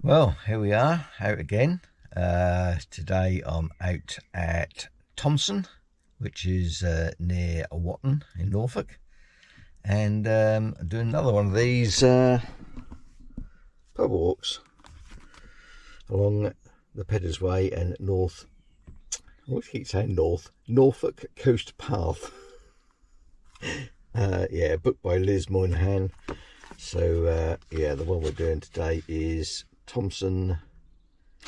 Well, here we are, out again. Today I'm out at Thompson, which is near Watton in Norfolk, and I'm doing another one of these pub walks along the Peddars Way and North. I always keep saying Norfolk Coast Path. Yeah, booked by Liz Moynihan. So yeah, the one we're doing today is Thompson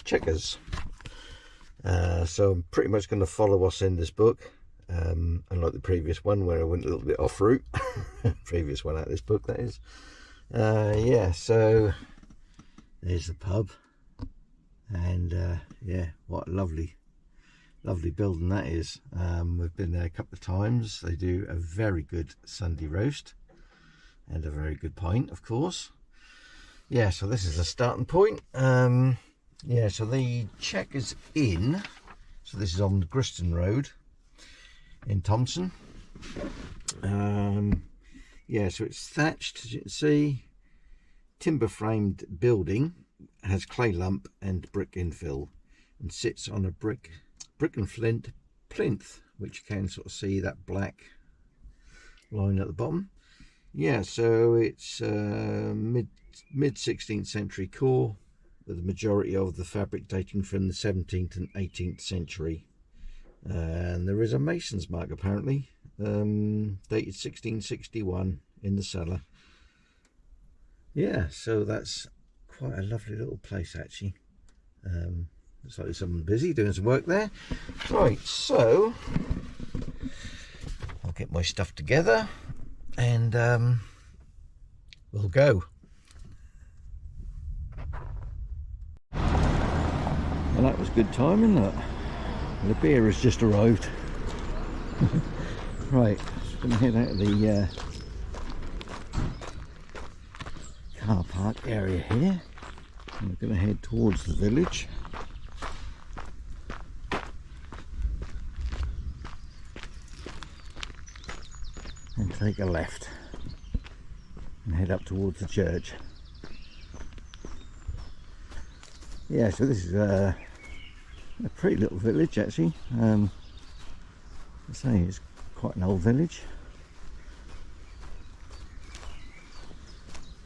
Chequers. So I'm pretty much going to follow what's in this book, unlike the previous one where I went a little bit off route. Previous one out of this book, that is. Yeah, so there's the pub, and yeah, what a lovely building that is. We've been there a couple of times. They do a very good Sunday roast and a very good pint, of course. Yeah, so this is a starting point. Yeah, so the Chequers Inn, so this is on the Griston Road in Thompson. Yeah, so it's thatched, as you can see, timber framed building, has clay lump and brick infill, and sits on a brick and flint plinth, which you can sort of see that black line at the bottom. Yeah, so it's mid 16th century core, with the majority of the fabric dating from the 17th and 18th century. And there is a mason's mark apparently, dated 1661 in the cellar. Yeah, so that's quite a lovely little place actually. Looks like there's someone busy doing some work there. Right, so I'll get my stuff together and we'll go. Well, that was good timing, look. The beer has just arrived. Right, just going to head out of the car park area here. And we're going to head towards the village. And take a left and head up towards the church. Yeah, so this is a pretty little village actually. I say it's quite an old village,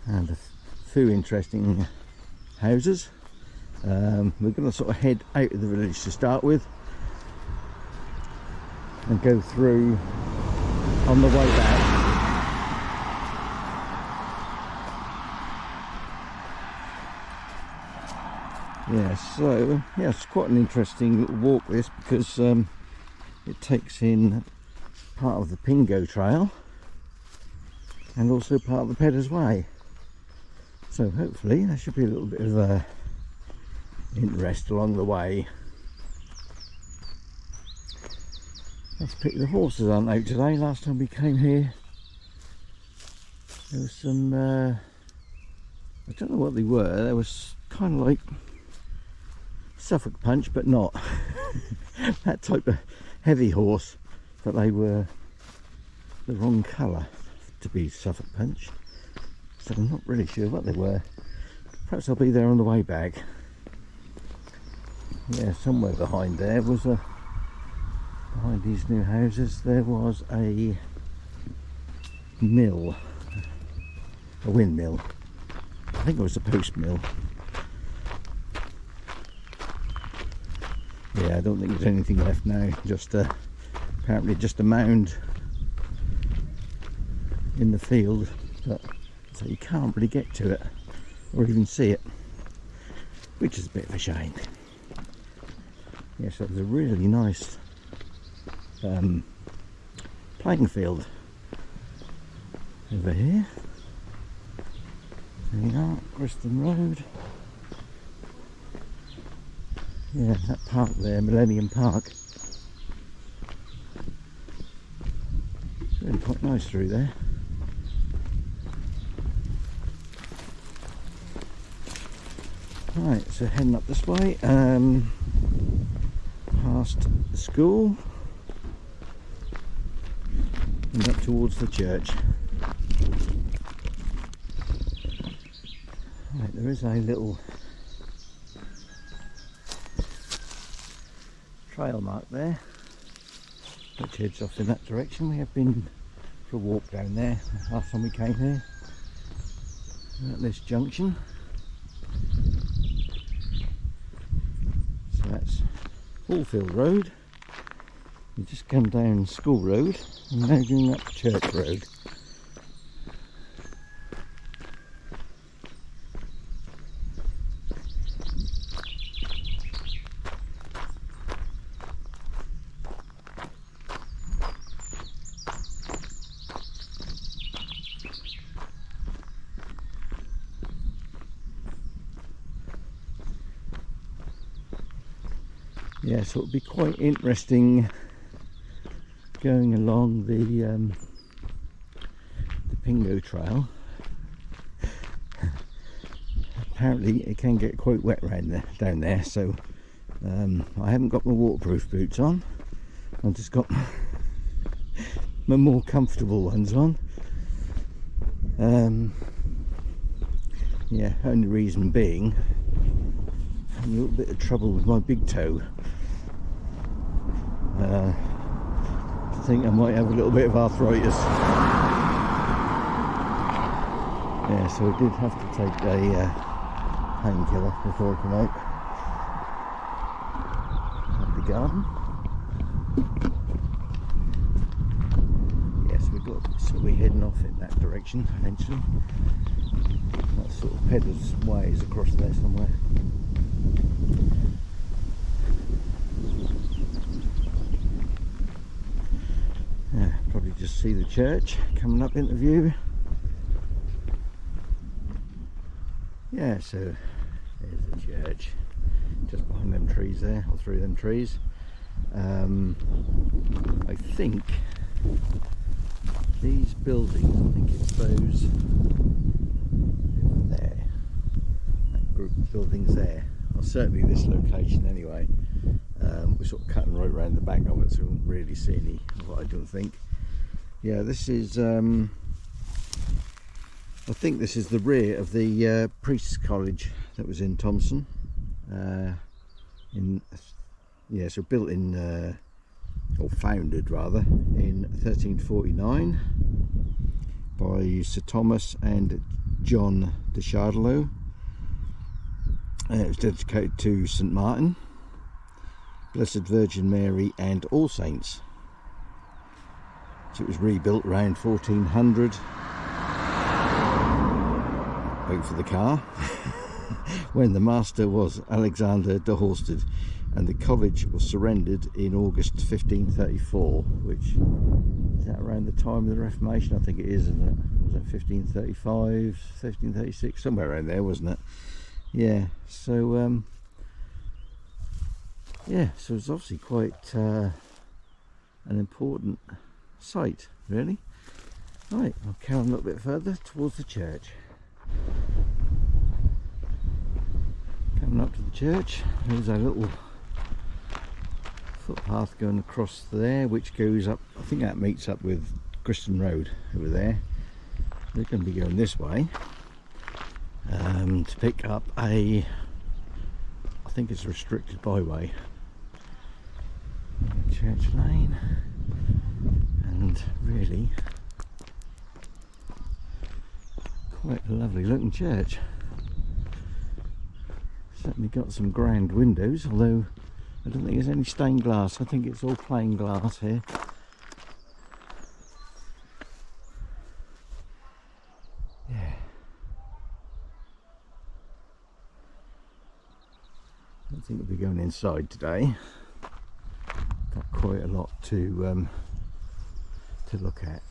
and a few interesting houses. We're going to sort of head out of the village to start with and go through on the way back. Yeah, so yeah, it's quite an interesting little walk this, because it takes in part of the Pingo Trail and also part of the Peddars Way. So hopefully there should be a little bit of interest along the way. Let's pick the horses aren't out today. Last time we came here there was some I don't know what they were. There was kind of like Suffolk punch, but not that type of heavy horse, but they were the wrong colour to be Suffolk punch, so I'm not really sure what they were. Perhaps I'll be there on the way back. Yeah, somewhere behind there was behind these new houses there was a mill, a windmill. I think it was a post mill. Yeah, I don't think there's anything left now, just apparently just a mound in the field, but so you can't really get to it or even see it, which is a bit of a shame. Yeah, so there's a really nice playing field over here. There you are, Griston Road. Yeah, that park there, Millennium Park. It's really quite nice through there. Right, so heading up this way, past the school and up towards the church. Right, there is a little trail mark there, which heads off in that direction. We have been for a walk down there last time we came here, at this junction. So that's Hallfield Road. You just come down School Road and now going up Church Road. Yeah, so it'll be quite interesting going along the Pingo Trail. Apparently it can get quite wet down there, so I haven't got my waterproof boots on. I've just got my more comfortable ones on. Yeah, only reason being I'm a little bit of trouble with my big toe. I think I might have a little bit of arthritis. Yeah, so I did have to take a painkiller before I come out of the garden. Yes, so we're heading off in that direction eventually. That sort of peddars way is across there somewhere. Yeah, probably just see the church coming up into view. Yeah, so there's the church just behind them trees there, or through them trees. I think these buildings, I think it's those there, that group of buildings there, or certainly this location anyway. We're sort of cutting right around the back of it, so we won't really see any of what I don't think. Yeah, this is I think this is the rear of the Priest's College that was in Thompson. Yeah, so built in or founded rather in 1349 by Sir Thomas and John de Chardelot. It was dedicated to St Martin, Blessed Virgin Mary and All Saints. So it was rebuilt around 1400. Wait for the car. When the master was Alexander de Horsted, and the college was surrendered in August 1534, which is that around the time of the Reformation? I think it is, isn't it? Was that 1535, 1536, somewhere around there, wasn't it? Yeah. So yeah, so it's obviously quite an important site, really. Right, I'll carry on a little bit further towards the church. Coming up to the church, there's a little footpath going across there, which goes up, I think that meets up with Griston Road over there. We're going to be going this way to pick up I think it's a restricted byway. Church Lane, and really quite a lovely looking church. Certainly got some grand windows, although I don't think there's any stained glass. I think it's all plain glass here. Yeah. I don't think we'll be going inside today. Got quite a lot to look at.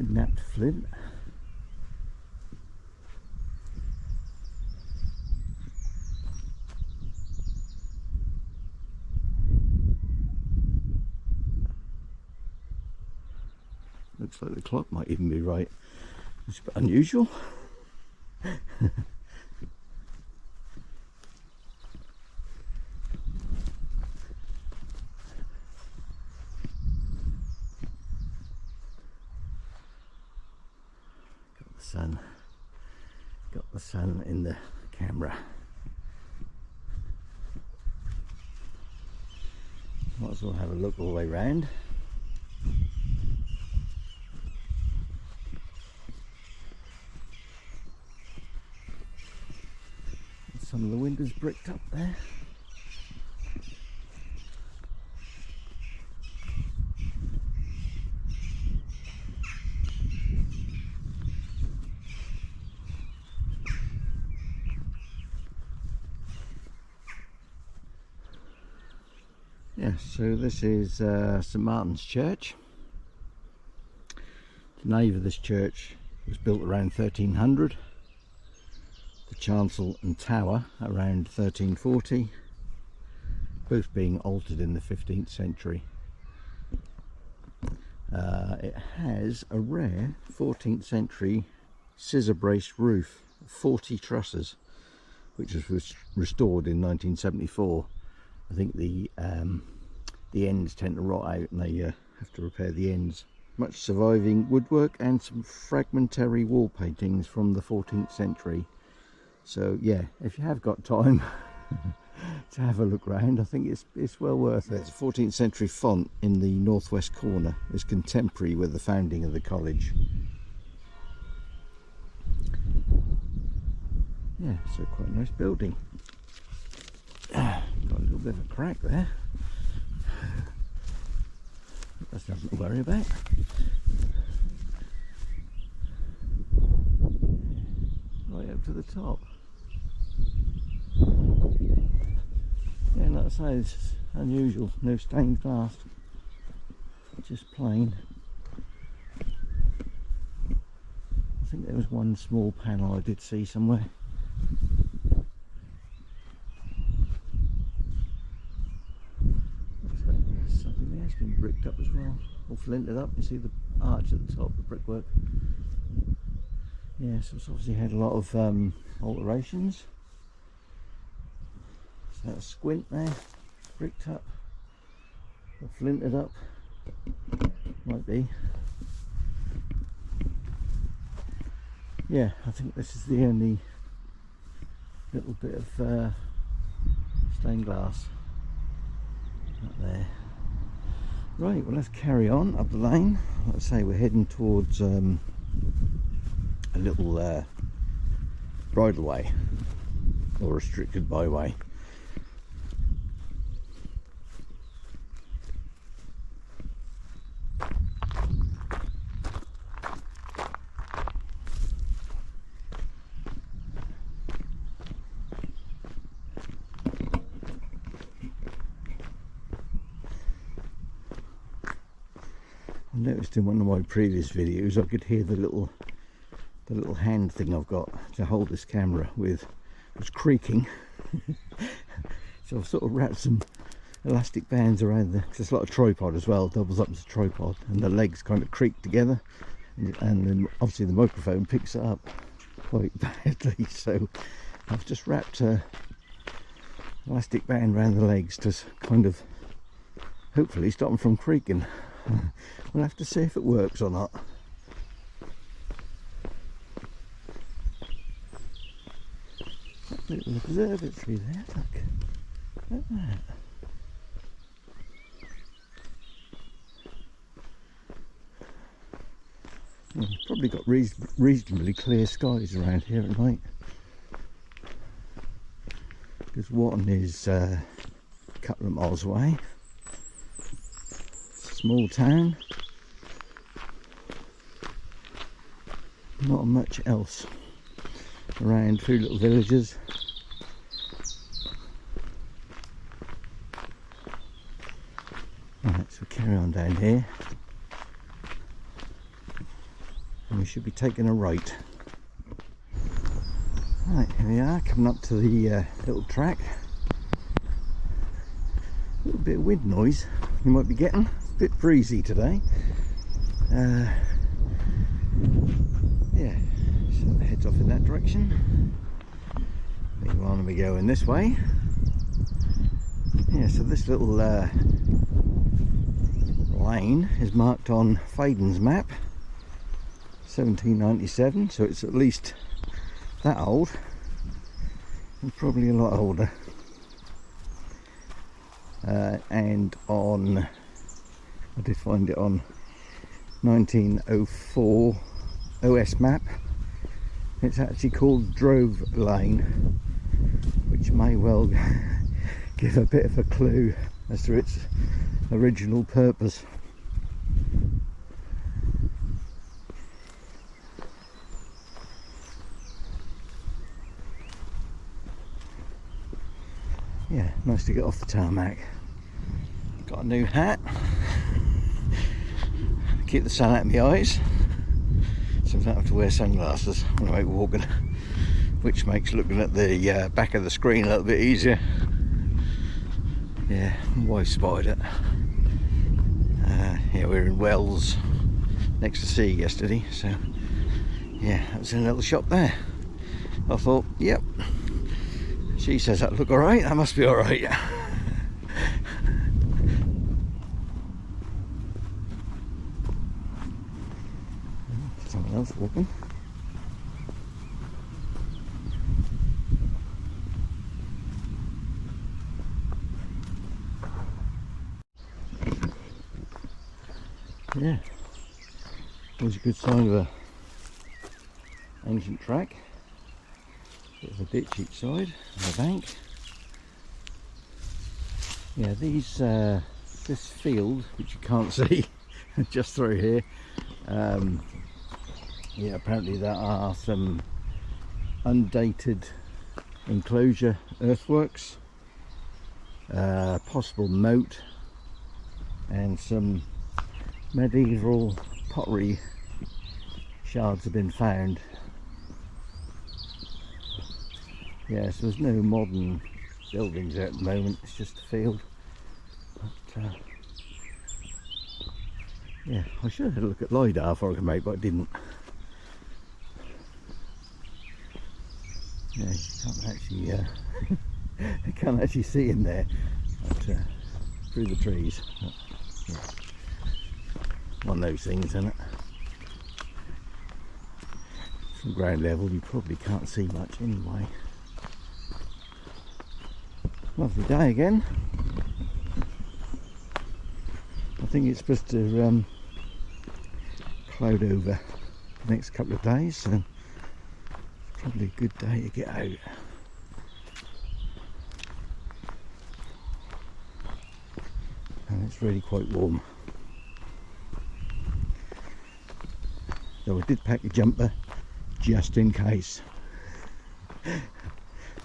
Napped flint. Looks like the clock might even be right. It's a bit unusual. got the sun in the camera. Might as well have a look all the way round. Some of the windows bricked up there. Yeah, so this is St Martin's Church. The nave of this church was built around 1300. The chancel and tower around 1340, both being altered in the 15th century. It has a rare 14th century scissor braced roof, 40 trusses, which was restored in 1974. I think the ends tend to rot out and they have to repair the ends. Much surviving woodwork and some fragmentary wall paintings from the 14th century. So yeah, if you have got time to have a look round, I think it's well worth it. It's a 14th century font in the northwest corner. It's contemporary with the founding of the college. Yeah, so quite a nice building. Got a little bit of a crack there. That's nothing to worry about. Right up to the top. Yeah, like I say, it's unusual. No stained glass, just plain. I think there was one small panel I did see somewhere. Something there's been bricked up as well, or flinted up. You see the arch at the top, the brickwork. Yeah, so it's obviously had a lot of alterations. So that's a squint there, bricked up, or flinted up, might be. Yeah, I think this is the only little bit of stained glass up there. Right, well, let's carry on up the lane. Like I say, we're heading towards a little bridleway or restricted byway. I noticed in one of my previous videos I could hear the little hand thing I've got to hold this camera with was creaking. So I've sort of wrapped some elastic bands around cause it's like a tripod as well, doubles up as a tripod, and the legs kind of creak together, and then obviously the microphone picks it up quite badly, so I've just wrapped a elastic band around the legs to kind of hopefully stop them from creaking. We'll have to see if it works or not. That little observatory there, look at that. Well, we've probably got reasonably clear skies around here at night, because Watton is a couple of miles away. Small town, not much else around, few little villages. Right, so we carry on down here and we should be taking a right. Right, here we are, coming up to the little track. A little bit of wind noise you might be getting. Bit breezy today. Yeah, so it heads off in that direction. We want to be going this way. Yeah, so this little lane is marked on Faden's map. 1797, so it's at least that old, and probably a lot older. And on, I did find it on 1904 OS map. It's actually called Drove Lane, which may well give a bit of a clue as to its original purpose. Yeah, nice to get off the tarmac. Got a new hat. Keep the sun out of my eyes, so I don't have to wear sunglasses when I'm out walking, which makes looking at the back of the screen a little bit easier. Yeah, my wife spotted it. Yeah, we were in Wells next to sea yesterday, so yeah, that was in a little shop there. I thought, yep, she says that look alright, that must be alright. Someone else walking. Yeah, there's a good sign of a ancient track. Bit of a ditch each side and a bank. Yeah, these this field, which you can't see just through here, yeah, apparently there are some undated enclosure earthworks, possible moat, and some medieval pottery shards have been found. Yes, there's no modern buildings there at the moment, it's just a field. But, yeah, I should have had a look at LiDAR before I came out, but I didn't. Yeah, you can't actually see in there, but, through the trees. But, yeah. One of those things, isn't it? From ground level you probably can't see much anyway. Lovely day again. I think it's supposed to cloud over the next couple of days, so it's probably a good day to get out. And it's really quite warm. So I did pack a jumper just in case.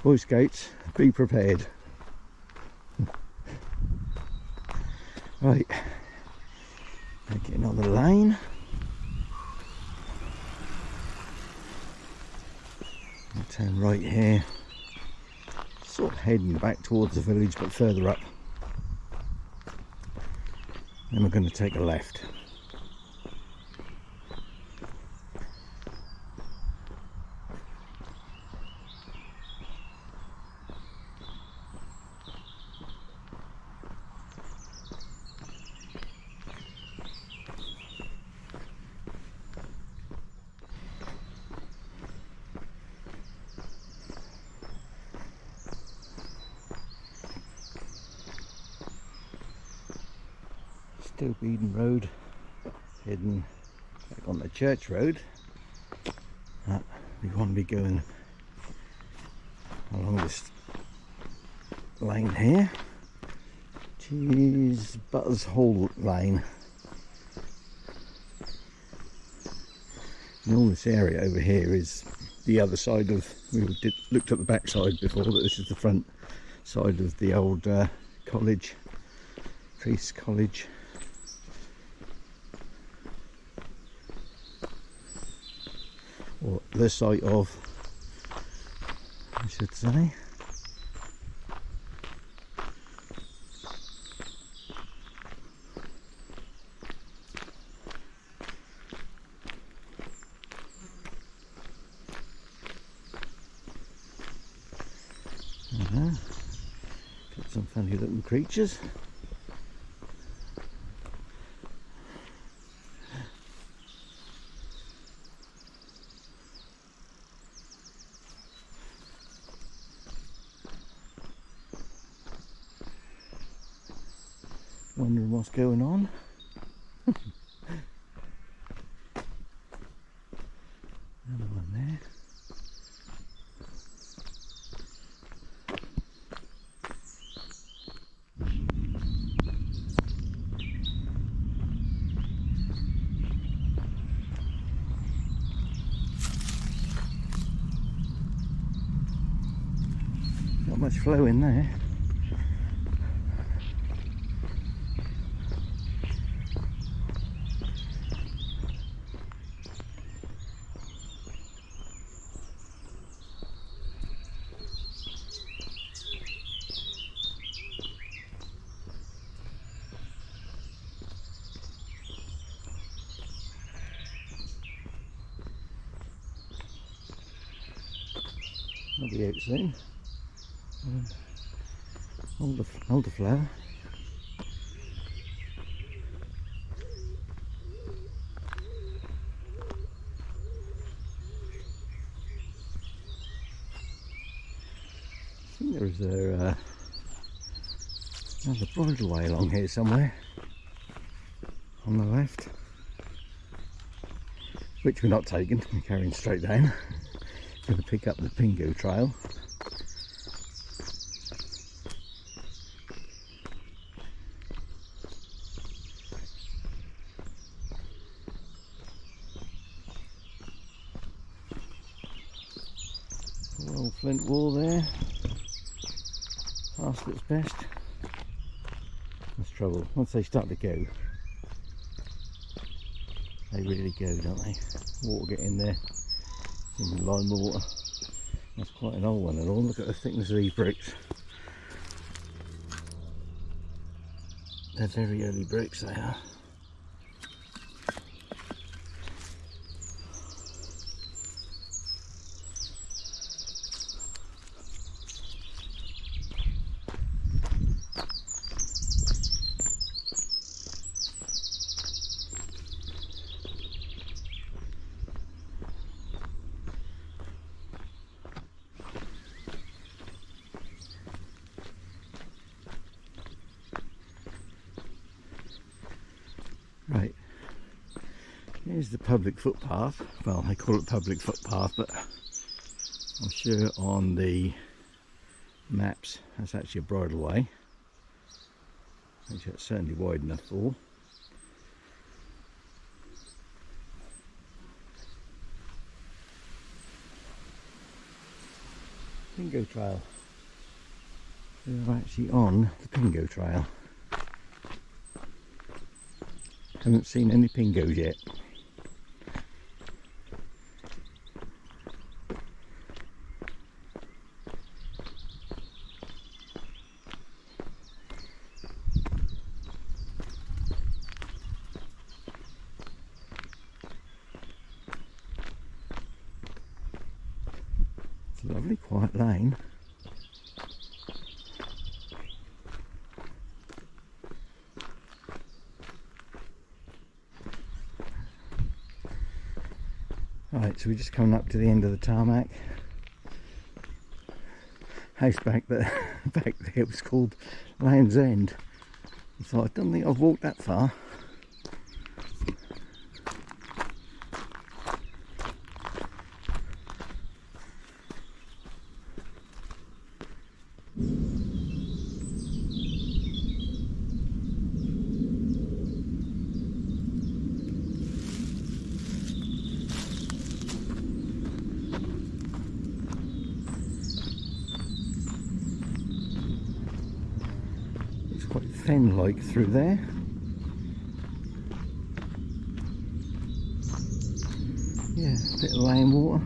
Boy Scouts, be prepared. Right, getting on the lane. I'll turn right here, sort of heading back towards the village but further up. Then we're going to take a left. Still Eden Road, heading back on the church road. We want to be going along this lane here, which is Butters Hall Lane. And all this area over here is the other side of, looked at the back side before, but this is the front side of the old college, Priest's College. Or the site of, I should say. Got some funny looking creatures. Wondering what's going on. Another one there. Not much flow in there. I'll be out soon. Hold the flower. I think there's another bridleway along here somewhere on the left, which we're not taking. We're carrying straight down. Going to pick up the Pingo trail. Poor old flint wall there, past its best. That's trouble. Once they start to go, they really go, don't they? Water get in there. Some lime water. That's quite an old one and all. Look at the thickness of these bricks. They're very early bricks, they are. Right, here's the public footpath. Well, they call it public footpath, but I'm sure on the maps that's actually a bridleway, which is certainly wide enough for. Pingo trail. We're actually on the Pingo trail. Haven't seen any pingos yet. It's a lovely quiet lane. Right, so we're just coming up to the end of the tarmac. House back there, back there was called Land's End. So I don't think I've walked that far. Quite thin like through there. Yeah, a bit of lane water.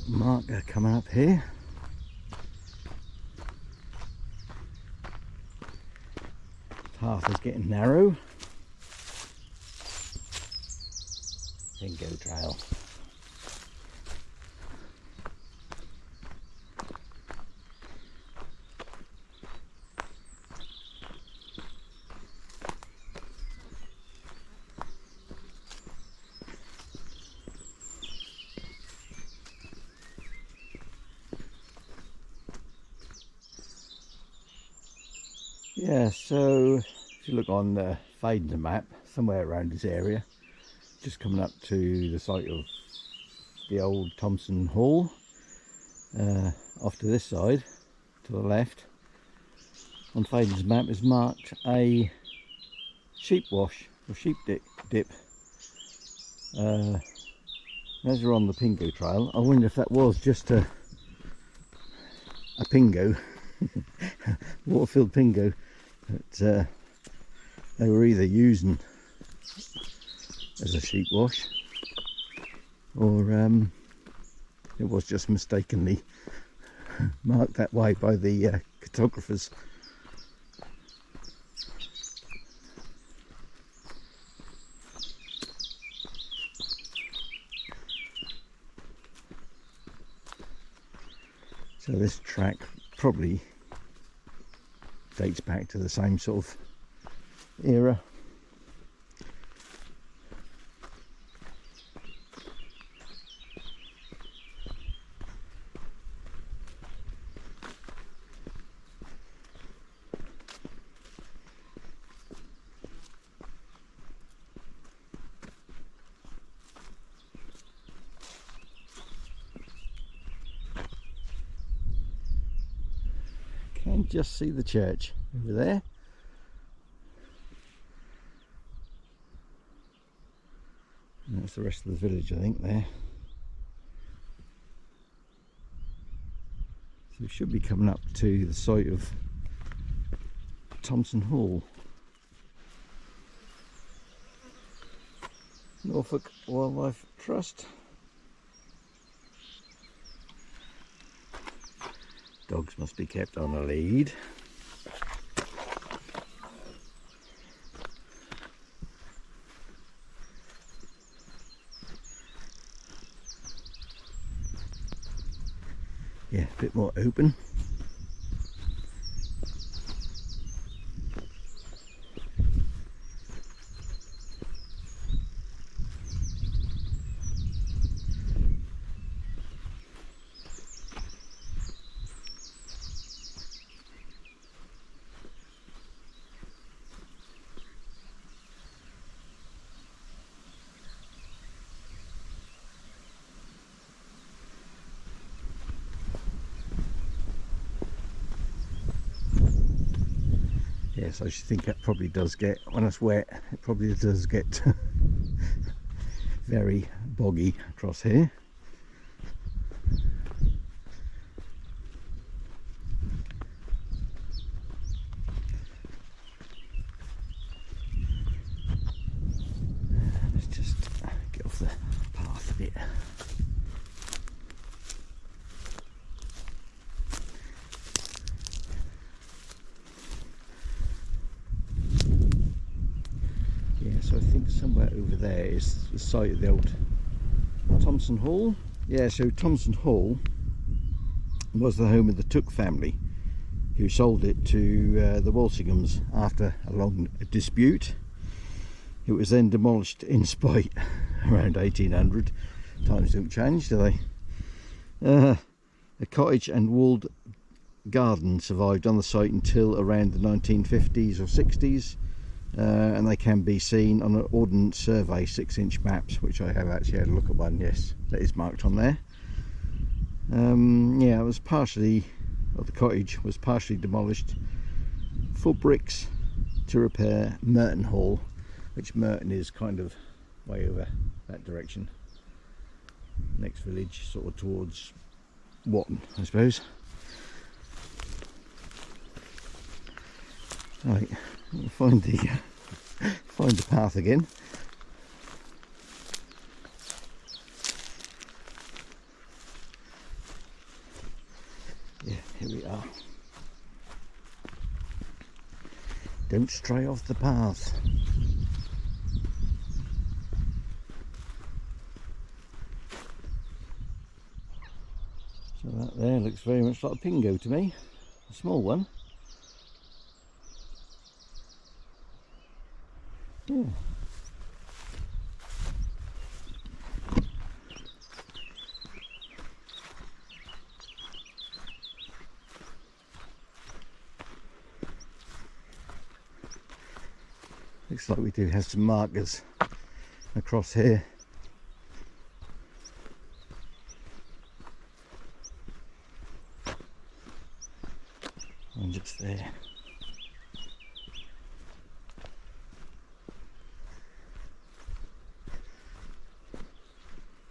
Marker coming up here. Path is getting narrow. Bingo trail. Yeah, so if you look on the Faden's map, somewhere around this area, just coming up to the site of the old Thompson Hall, off to this side, to the left, on Faden's map is marked a sheep wash, or sheep dip. As we're on the Pingo Trail, I wonder if that was just a Pingo, water-filled Pingo, that they were either using as a sheep wash, or it was just mistakenly marked that way by the cartographers. So this track probably dates back to the same sort of era. Can just see the church over there. And that's the rest of the village, I think, there. So we should be coming up to the site of Thompson Hall. Norfolk Wildlife Trust. Dogs must be kept on a lead. Yeah, a bit more open. Yes, I should think that probably does get, when it's wet, it probably does get very boggy across here. Let's just get off the path a bit. So I think somewhere over there is the site of the old Thompson Hall. Yeah, so Thompson Hall was the home of the Took family, who sold it to the Walsinghams after a long dispute. It was then demolished in spite around 1800. Times don't change, do they? A cottage and walled garden survived on the site until around the 1950s or 60s. And they can be seen on an Ordnance Survey 6-inch maps, which I have actually had a look at one. Yes, that is marked on there. Yeah, it was partially, well, the cottage was partially demolished for bricks to repair Merton Hall, which Merton is kind of way over that direction. Next village, sort of towards Watton, I suppose. Right, we'll find the path again. Here we are. Don't stray off the path. So that there looks very much like a pingo to me, a small one. Yeah. Looks like we do have some markers across here. And just there.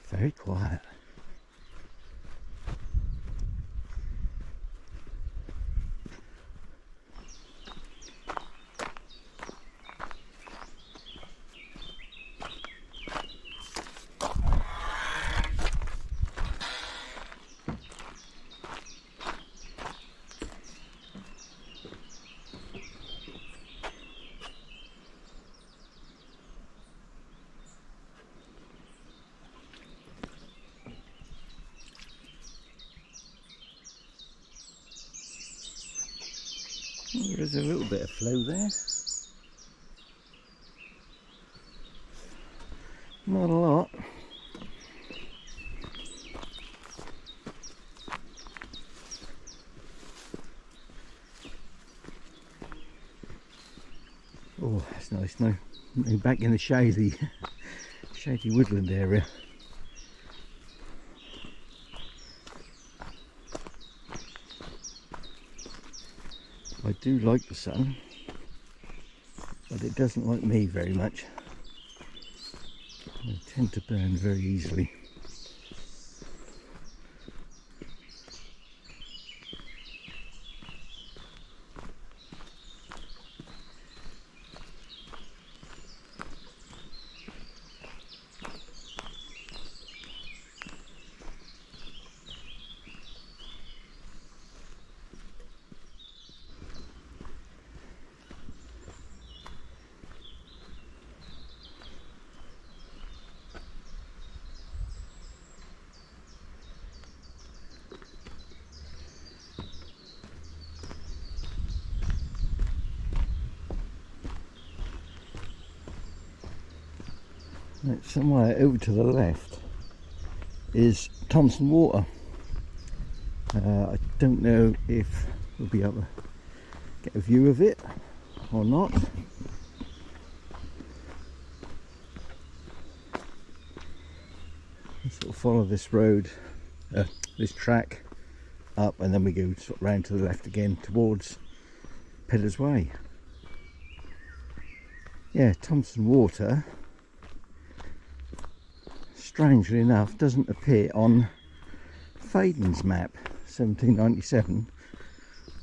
Very quiet. There is a little bit of flow there. Not a lot. Oh, that's nice now. Back in the shady woodland area. I do like the sun, but it doesn't like me very much. I tend to burn very easily. Right, somewhere over to the left is Thompson water. I don't know if we'll be able to get a view of it or not. We'll sort of follow this road, this track up, and then we go sort of round to the left again towards Peddars Way. Yeah, Thompson water, strangely enough, doesn't appear on Faden's map 1797,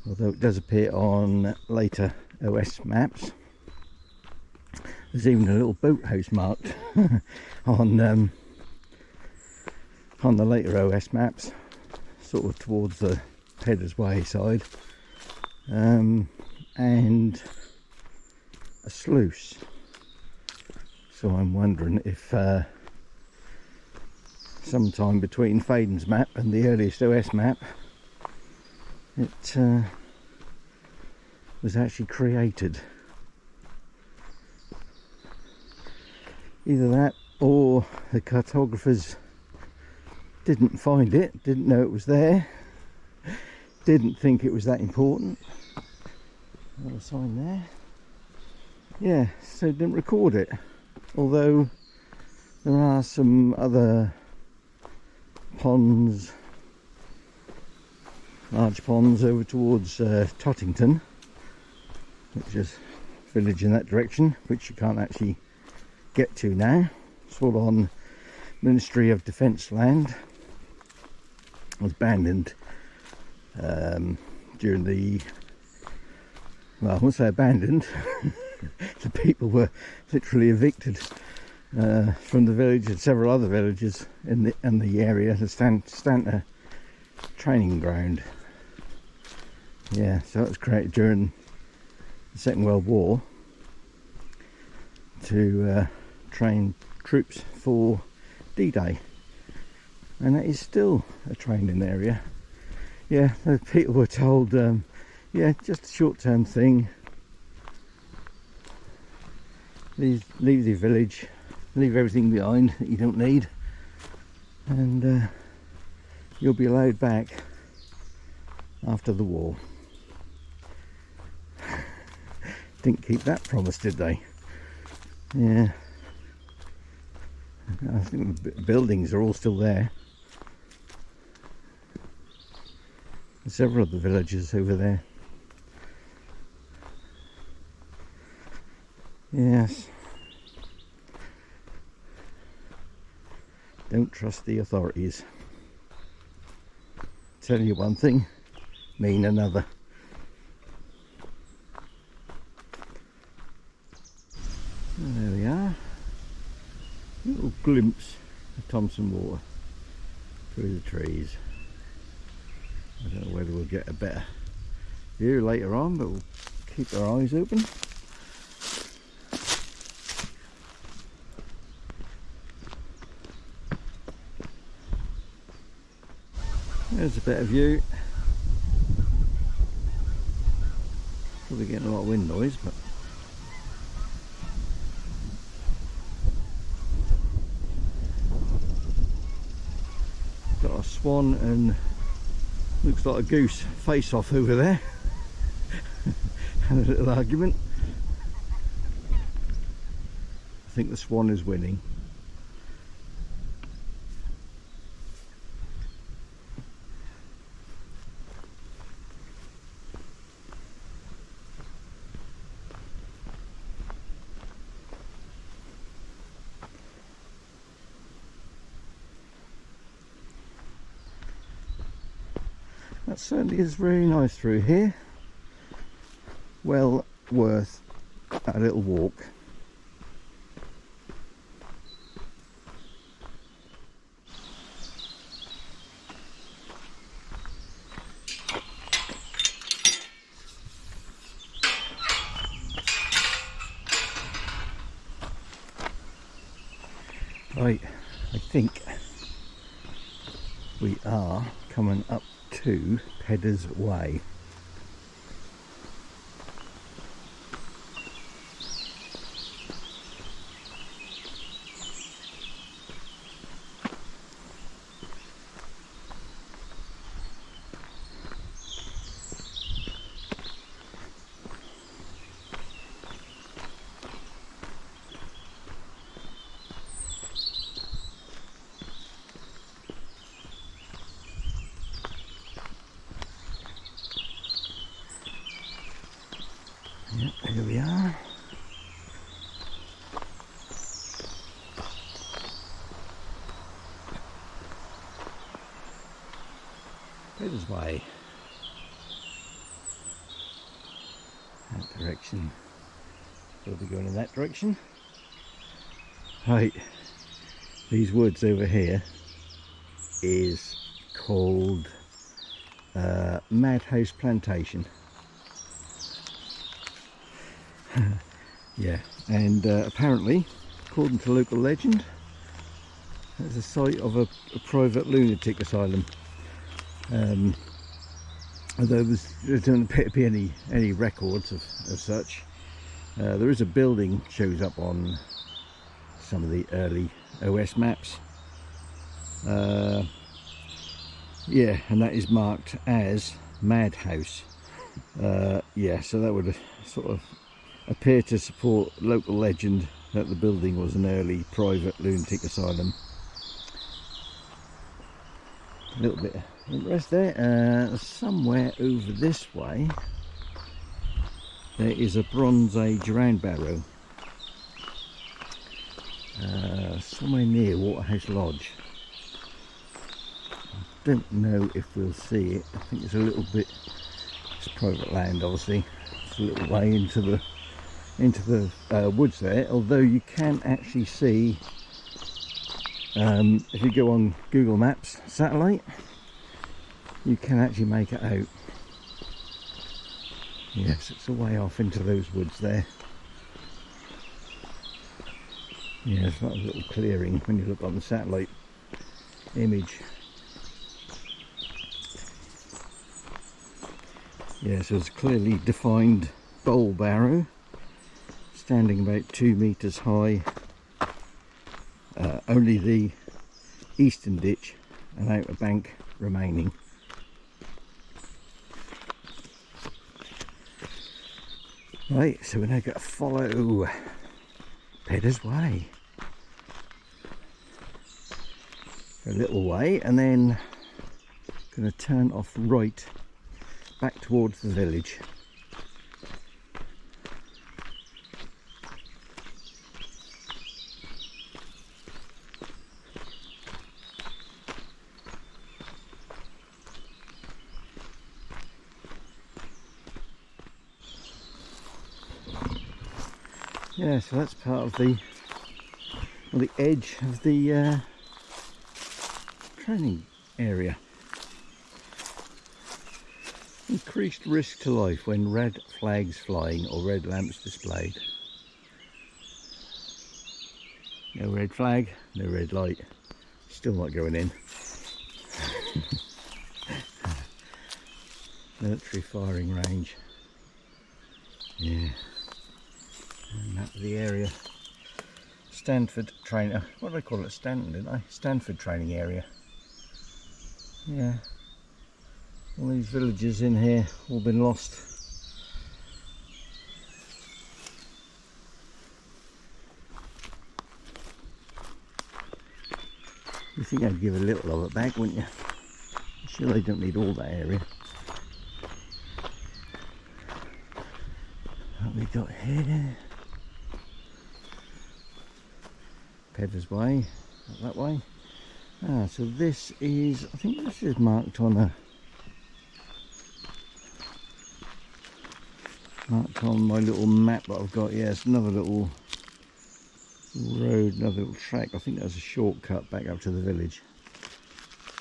although it does appear on later OS maps. There's even a little boathouse marked on the later OS maps, sort of towards the Peddars Way side, and a sluice. So I'm wondering if sometime between Faden's map and the earliest OS map it was actually created. Either that, or the cartographers didn't find it, didn't know it was there, didn't think it was that important. Another sign there. Yeah, so didn't record it, although there are some other ponds, large ponds over towards Tottington, which is a village in that direction, which you can't actually get to now. It's all on Ministry of Defence land. It was abandoned during the, well, I won't say abandoned, the people were literally evicted from the village and several other villages in the area to stand a training ground. Yeah, so it was created during the Second World War to train troops for D-Day, and that is still a training area. Yeah, the people were told, yeah, just a short-term thing. Leave the village, leave everything behind that you don't need, and you'll be allowed back after the war. Didn't keep that promise, did they? Yeah. I think the buildings are all still there. Several of the villages over there. Yes. Don't trust the authorities. Tell you one thing, mean another. And there we are. A little glimpse of Thompson water through the trees. I don't know whether we'll get a better view later on, but we'll keep our eyes open. There's a better view. Probably getting a lot of wind noise, but got a swan and looks like a goose face off over there. Had a little argument. I think the swan is winning. That certainly is very nice through here. Well worth a little walk. Right, I think we are coming up to Peddars Way. Yep, here we are. Peddars Way. That direction. We'll be going in that direction. Right, these woods over here is called Madhouse Plantation. Yeah, and apparently, according to local legend, it's a site of a private lunatic asylum. Although there don't appear to be any records of such. There is a building shows up on some of the early OS maps. Yeah, and that is marked as Madhouse. Yeah, so that would sort of appear to support local legend that the building was an early private lunatic asylum. A little bit of interest there. Somewhere over this way there is a Bronze Age round barrow. Somewhere near Waterhouse Lodge. I don't know if we'll see it. I think it's a little bit, it's private land obviously. It's a little way into the woods there, although you can actually see, if you go on Google Maps satellite, you can actually make it out. Yes, it's a way off into those woods there. Yeah, it's not a little clearing when you look on the satellite image. Yeah, so it's a clearly defined bowl barrow, standing about 2 meters high. Only the eastern ditch and outer bank remaining. Right, so we're now going to follow Peddars Way for a little way, and then going to turn off right back towards the village. Yeah, so that's part of the edge of the training area. Increased risk to life when red flags flying or red lamps displayed. No red flag, no red light. Still not going in. Military firing range. Yeah. And that's the area. Stanford trainer. What did I call it? Stanton, didn't I? Stanford training area. Yeah. All these villages in here all been lost. You think I'd give a little of it back, wouldn't you? Sure, they don't need all that area. What we got here? Peddars Way, not that way. Ah, so this is, I think this is marked on my little map that I've got. Yeah, it's another little road, another little track. I think that's a shortcut back up to the village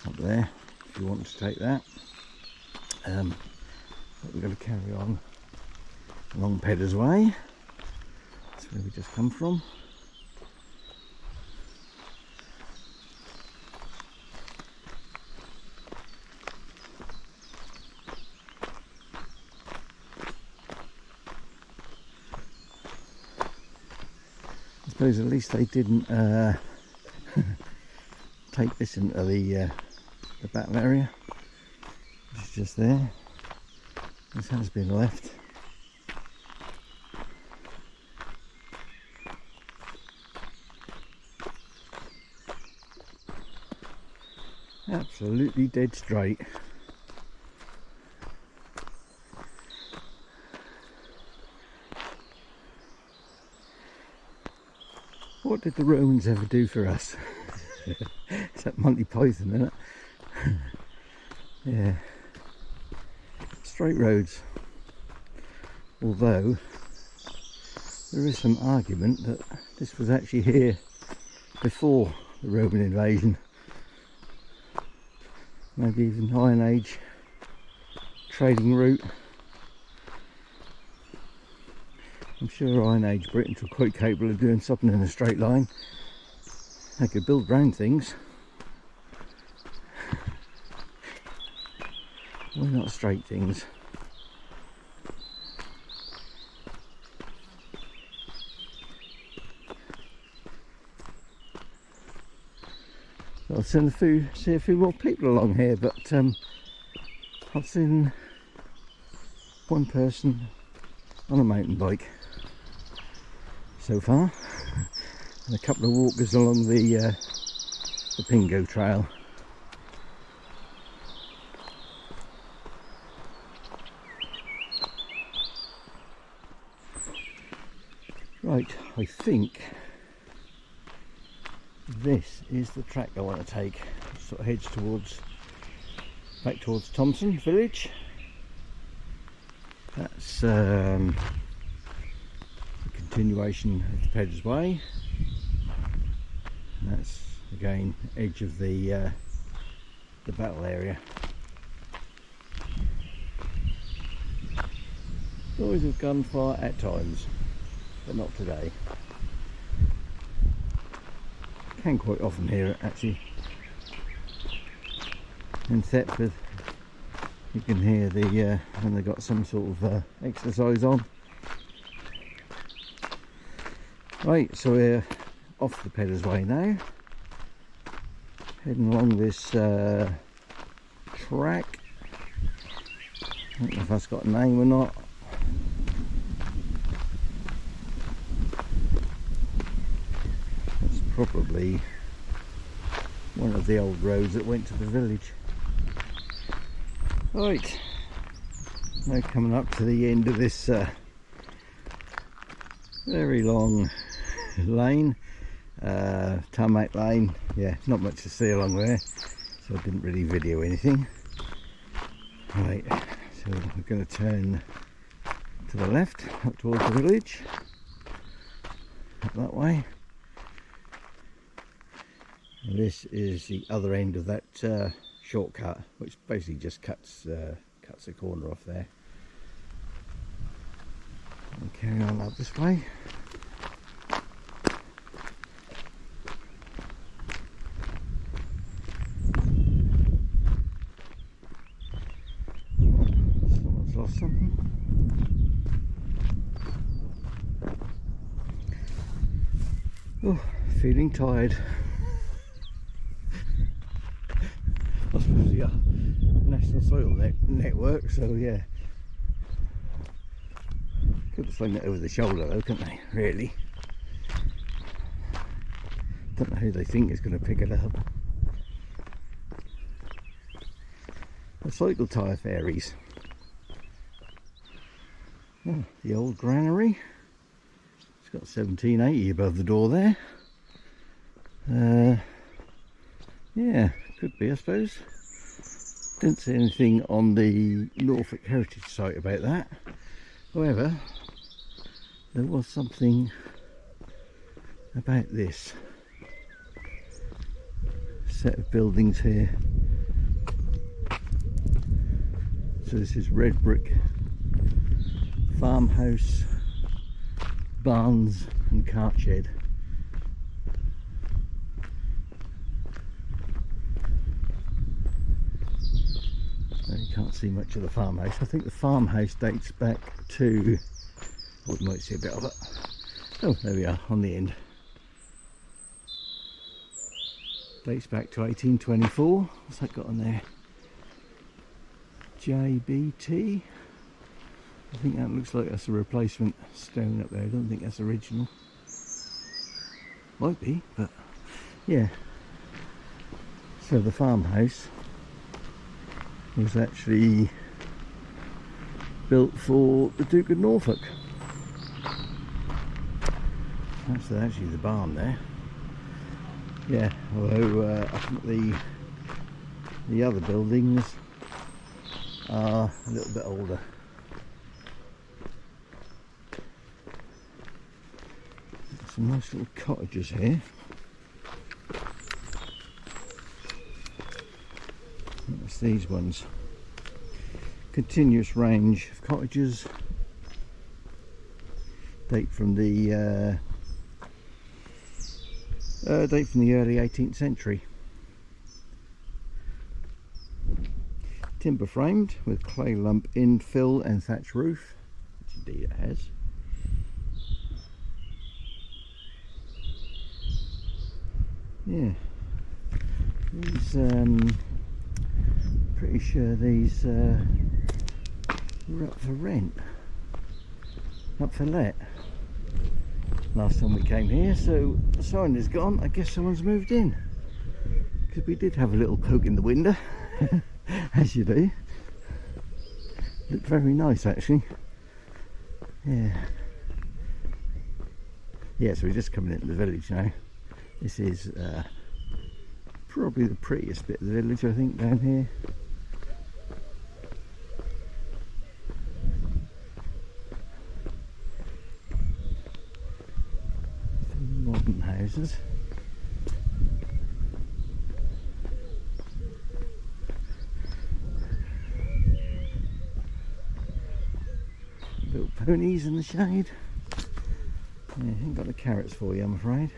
up there, if you want to take that. But we're going to carry on along Peddars Way. That's where we just come from. I suppose at least they didn't take this into the battle area, which is just there. This has been left. Absolutely dead straight. What did the Romans ever do for us? It's that Monty Python, isn't it? Yeah. Straight roads. Although there is some argument that this was actually here before the Roman invasion. Maybe even Iron Age trading route. I'm sure Iron Age Britons were quite capable of doing something in a straight line. They could build round things. Why not straight things? I've seen see a few more people along here, but I've seen one person on a mountain bike so far, and a couple of walkers along the Pingo Trail. Right, I think this is the track I want to take. Sort of heads back towards Thompson village. That's a continuation of the Peddars Way. And that's again edge of the battle area. Noise of gunfire at times, but not today. Can quite often hear it actually. In Thetford you can hear the when they've got some sort of exercise on. Right, so we're off the Peddars Way now, heading along this track. I don't know if that's got a name or not. It's probably one of the old roads that went to the village. Right, now coming up to the end of this very long lane, tarmac lane. Yeah, not much to see along there, so I didn't really video anything. Right, so we're going to turn to the left up towards the village, up that way. And this is the other end of that shortcut, which basically just cuts the corner off there. And carry on up this way. Someone's lost something. Oh, feeling tired. I suppose the National Soil Network, so yeah. Could have slung it over the shoulder though, couldn't they, really? Don't know who they think is going to pick it up. The cycle tyre fairies. Oh, the old granary. It's got 1780 above the door there. Yeah, could be, I suppose. Didn't see anything on the Norfolk Heritage site about that. However, there was something about this set of buildings here. So this is red brick farmhouse, barns and cart shed. You can't see much of the farmhouse. I think the farmhouse dates back to, oh, we might see a bit of it. Oh, there we are on the end. Dates back to 1824. What's that got on there? JBT. I think that looks like that's a replacement stone up there. I don't think that's original. Might be, but yeah. So the farmhouse was actually built for the Duke of Norfolk. That's actually the barn there. Yeah, although I think the other buildings are a little bit older. Some nice little cottages here. That's these ones. Continuous range of cottages. Date from the early 18th century. Timber framed with clay lump infill and thatch roof, which indeed it has. Yeah, these pretty sure these were up for rent, up for let last time we came here, so the sign is gone. I guess someone's moved in, because we did have a little poke in the window as you do. Looked very nice actually. Yeah, so we're just coming into the village now. This is probably the prettiest bit of the village, I think, down here. Some modern houses. Little ponies in the shade. Yeah, ain't got the carrots for you, I'm afraid.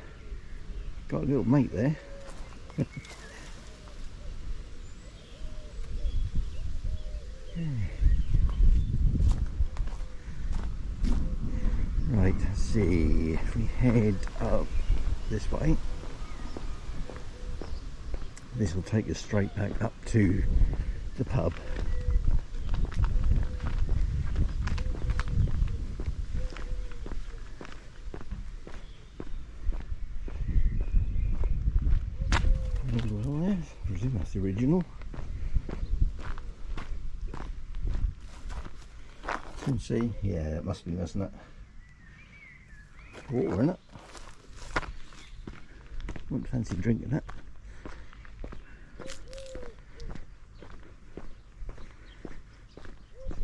Got a little mate there. Right, let's see, if we head up this way, this will take us straight back up to the pub. I presume that's the original. You can see, yeah, it must be, mustn't it? Water in it. Wouldn't fancy drinking that.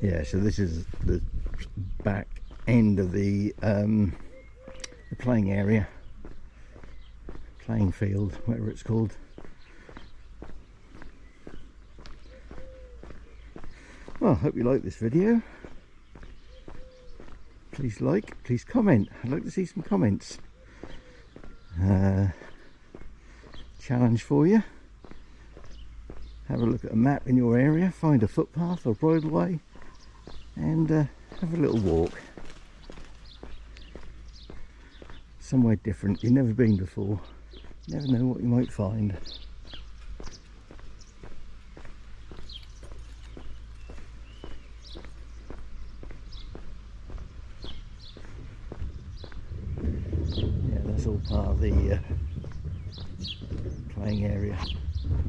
Yeah, so this is the back end of the playing area, playing field, whatever it's called. Well, I hope you like this video. Please like, please comment. I'd like to see some comments. Challenge for you. Have a look at a map in your area, find a footpath or bridleway, and have a little walk. Somewhere different you've never been before. You never know what you might find. That's all part of the playing area,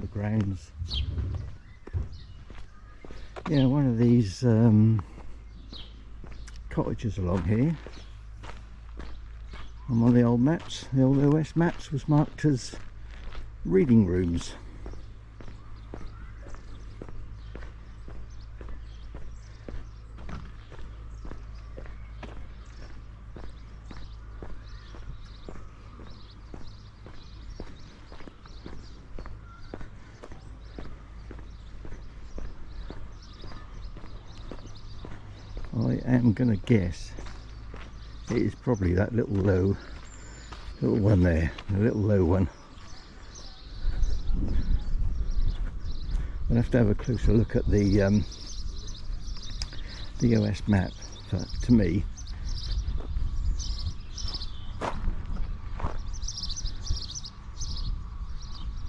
the grounds. Yeah, one of these cottages along here, on one of the old maps, the old OS maps, was marked as reading rooms. I am going to guess it is probably that little one there, the little low one. I'll have to have a closer look at the OS map, but to me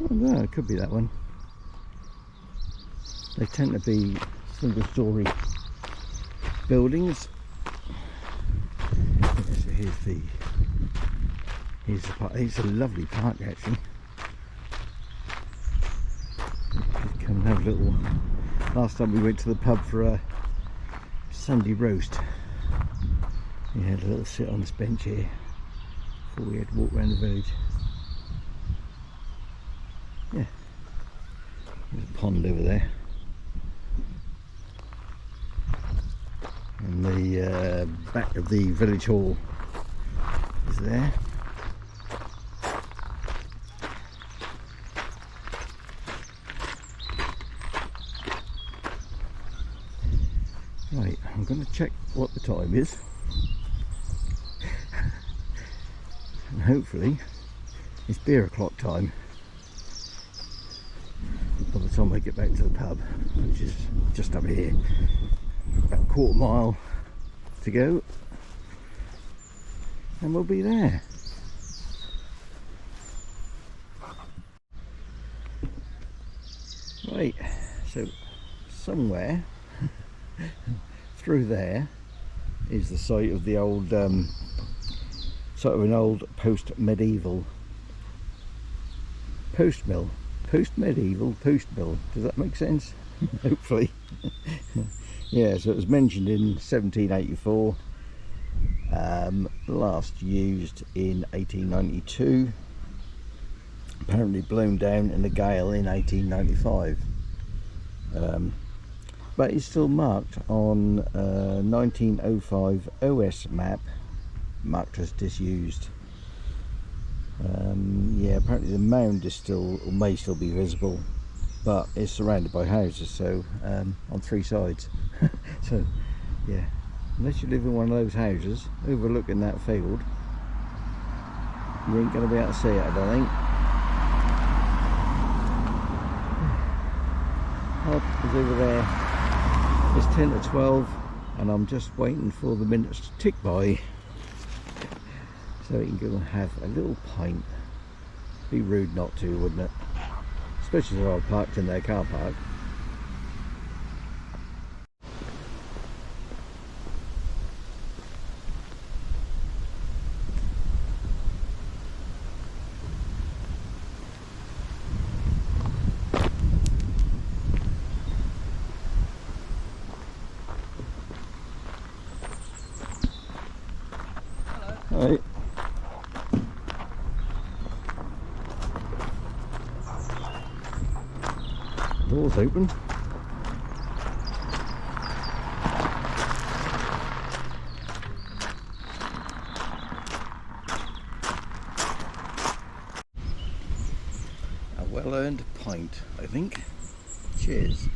oh no, it could be that one. They tend to be single story buildings. Yeah, so here's the park. It's a lovely park actually. Come and have a little. Last time we went to the pub for a Sunday roast, we had a little sit on this bench here before we had to walk around the village. Yeah, there's a pond over there. And the back of the village hall is there. Right, I'm going to check what the time is. And hopefully it's beer o'clock time by the time I get back to the pub, which is just up here. About a quarter mile to go and we'll be there. Right, so somewhere through there is the site of the old sort of an old post-medieval post-mill. Post-medieval post-mill, does that make sense? Hopefully. Yeah, so it was mentioned in 1784, last used in 1892, apparently blown down in a gale in 1895, but it's still marked on 1905 OS map, marked as disused. Yeah, apparently the mound is still, or may still be visible, but it's surrounded by houses, so on three sides. So yeah, unless you live in one of those houses overlooking that field, you ain't going to be able to see it, I don't think. Hod is over there. It's 10 to 12 and I'm just waiting for the minutes to tick by so he can go and have a little pint. Be rude not to, wouldn't it? Especially if I parked in their car park. Hello. Right. Door's open. A well-earned pint, I think. Cheers.